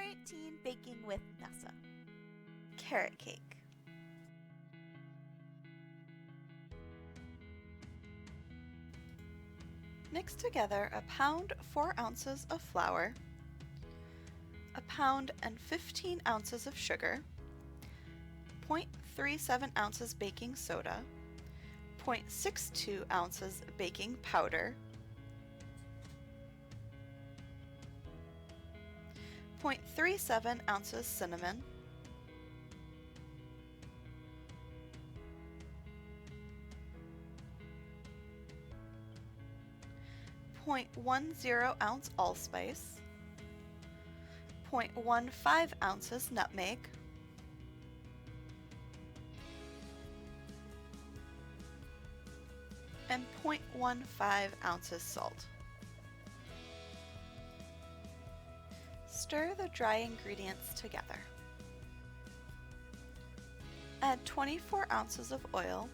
18 Baking with Nessa. Carrot cake. Mix together a pound 4 ounces of flour, a pound and 15 ounces of sugar, 0.37 ounces baking soda, 0.62 ounces baking powder, 0.37 ounces cinnamon, 0.10 ounce allspice, 0.15 ounces nutmeg, and 0.15 ounces salt. Stir the dry ingredients together. Add 24 ounces of oil,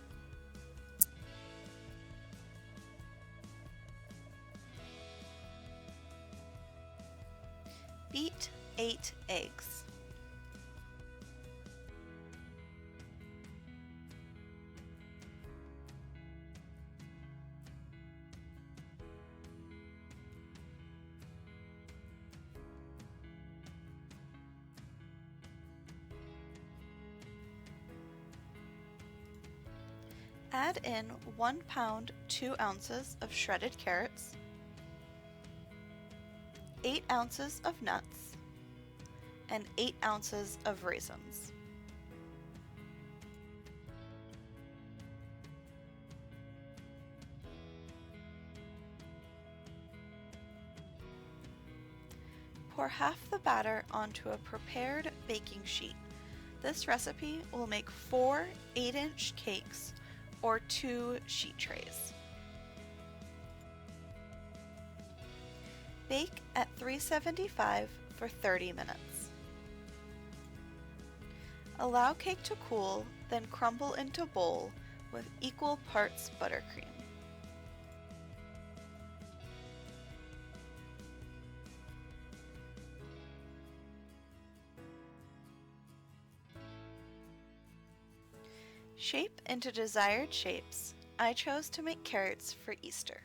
beat 8 eggs. Add in 1 pound 2 ounces of shredded carrots, 8 ounces of nuts, and 8 ounces of raisins. Pour half the batter onto a prepared baking sheet. This recipe will make 4 8-inch cakes or 2 sheet trays. Bake at 375 for 30 minutes. Allow cake to cool, then crumble into bowl with equal parts buttercream. Shape into desired shapes. I chose to make carrots for Easter.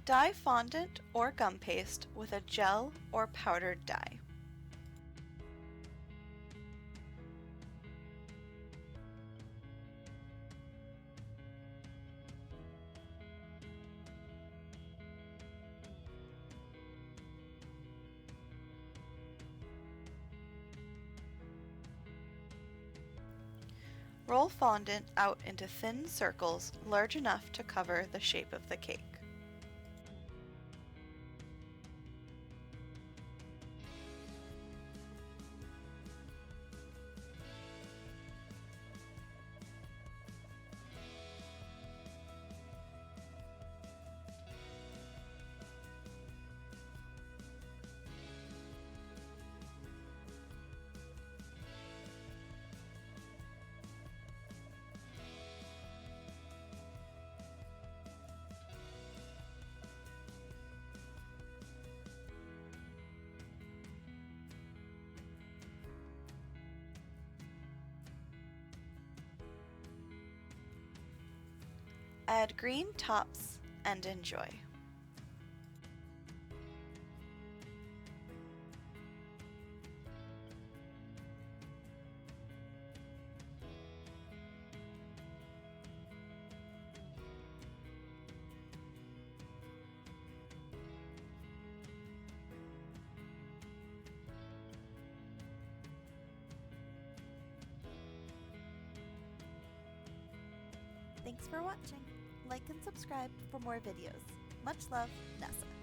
Dye fondant or gum paste with a gel or powdered dye. Roll fondant out into thin circles large enough to cover the shape of the cake. Add green tops and enjoy. Thanks for watching. Like and subscribe for more videos. Much love, Nessa.